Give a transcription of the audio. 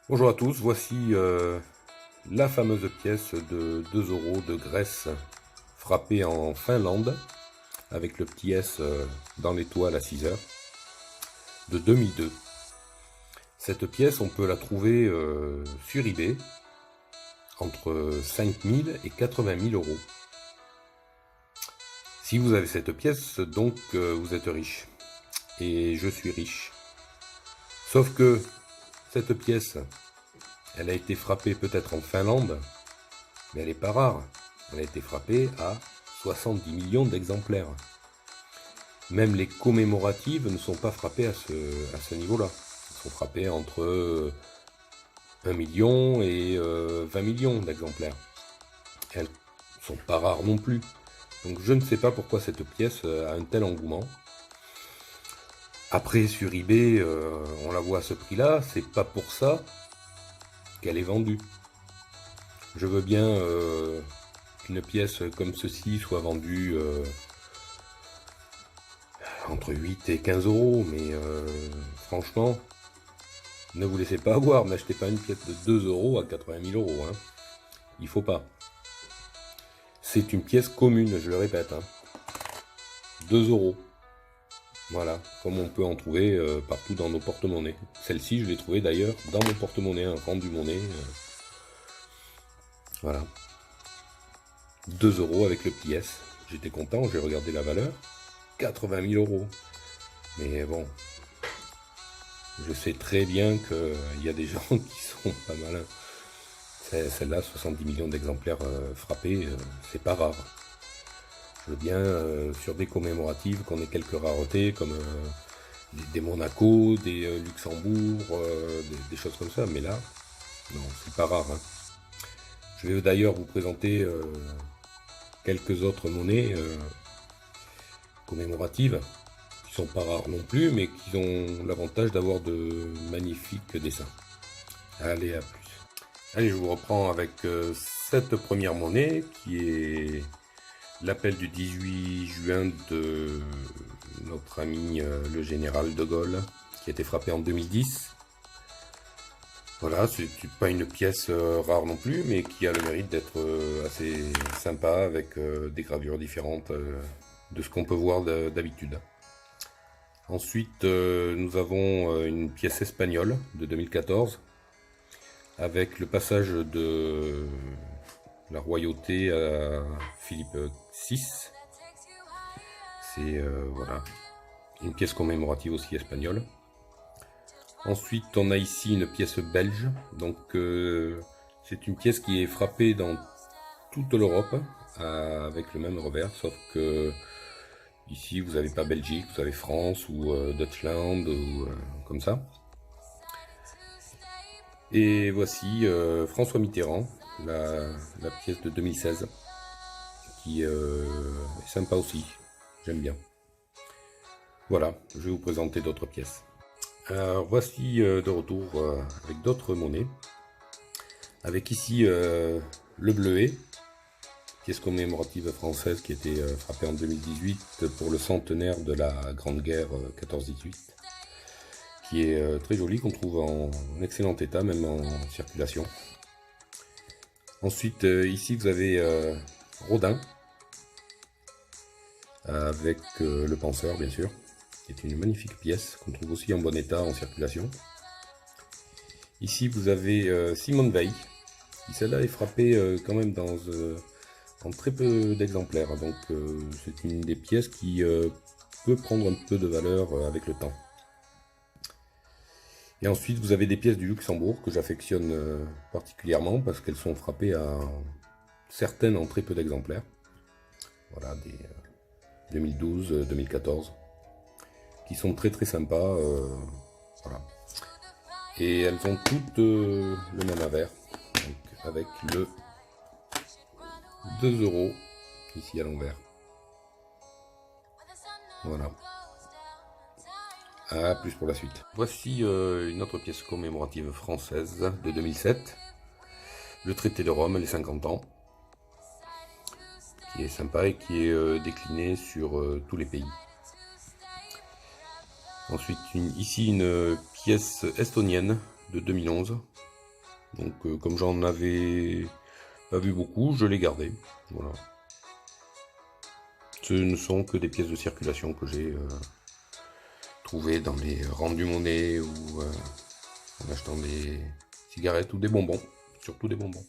Bonjour à tous, voici la fameuse pièce de 2 euros de Grèce frappée en Finlande avec le petit S dans l'étoile à 6 heures de 2002. Cette pièce, on peut la trouver sur eBay entre 5 000 et 80 000 euros. Si vous avez cette pièce, donc vous êtes riche. Et je suis riche. Sauf que cette pièce, elle a été frappée peut-être en Finlande, mais elle n'est pas rare. Elle a été frappée à 70 millions d'exemplaires. Même les commémoratives ne sont pas frappées à ce niveau-là. Elles sont frappées entre 1 million et 20 millions d'exemplaires. Elles ne sont pas rares non plus. Donc je ne sais pas pourquoi cette pièce a un tel engouement. Après sur eBay, on la voit à ce prix-là, c'est pas pour ça qu'elle est vendue. Je veux bien qu'une pièce comme ceci soit vendue entre 8 et 15 euros, mais franchement, ne vous laissez pas avoir, n'achetez pas une pièce de 2 euros à 80 000 euros, hein. Il faut pas. C'est une pièce commune, je le répète, hein. 2 euros. Voilà, comme on peut en trouver partout dans nos porte-monnaies. Celle-ci, je l'ai trouvée d'ailleurs dans mon porte-monnaie, un rendu-monnaie. Voilà. 2 euros avec le petit S. J'étais content, j'ai regardé la valeur. 80 000 euros. Mais bon, je sais très bien qu'il y a des gens qui sont pas malins. Celle-là, 70 millions d'exemplaires frappés, c'est pas rare. Je veux bien, sur des commémoratives, qu'on ait quelques raretés, comme des Monaco, des Luxembourg, des choses comme ça, mais là, non, c'est pas rare, hein. Je vais d'ailleurs vous présenter quelques autres monnaies commémoratives, qui sont pas rares non plus, mais qui ont l'avantage d'avoir de magnifiques dessins. Allez, à plus. Allez, je vous reprends avec cette première monnaie, qui est l'appel du 18 juin de notre ami le général de Gaulle, qui a été frappé en 2010. Voilà, c'est pas une pièce rare non plus, mais qui a le mérite d'être assez sympa, avec des gravures différentes de ce qu'on peut voir d'habitude. Ensuite, nous avons une pièce espagnole de 2014, avec le passage de la royauté à Philippe VI. C'est voilà, une pièce commémorative aussi espagnole. Ensuite, on a ici une pièce belge. Donc, c'est une pièce qui est frappée dans toute l'Europe avec le même revers, sauf que ici, vous n'avez pas Belgique, vous avez France ou Deutschland ou comme ça. Et voici François Mitterrand, la pièce de 2016, qui est sympa aussi. J'aime bien. Voilà, je vais vous présenter d'autres pièces. Alors voici de retour avec d'autres monnaies. Avec ici le bleuet, pièce commémorative française qui a été frappée en 2018 pour le centenaire de la Grande Guerre 14-18, qui est très jolie, qu'on trouve en excellent état, même en circulation. Ensuite, ici vous avez Rodin, avec le penseur bien sûr, qui est une magnifique pièce qu'on trouve aussi en bon état en circulation. Ici vous avez Simone Veil, qui celle-là est frappée quand même en très peu d'exemplaires, donc c'est une des pièces qui peut prendre un peu de valeur avec le temps. Et ensuite vous avez des pièces du Luxembourg que j'affectionne particulièrement parce qu'elles sont frappées à certaines en très peu d'exemplaires. Voilà, des 2012, 2014, qui sont très très sympas. Voilà. Et elles ont toutes le même avers, donc avec le 2 euros ici à l'envers. Voilà. À plus pour la suite. Voici une autre pièce commémorative française de 2007, le traité de Rome, les 50 ans, qui est sympa et qui est décliné sur tous les pays. Ensuite, ici une pièce estonienne de 2011, Donc comme j'en avais pas vu beaucoup, je l'ai gardé. Voilà. Ce ne sont que des pièces de circulation que j'ai trouvées dans les rendus monnaie ou en achetant des cigarettes ou des bonbons, surtout des bonbons.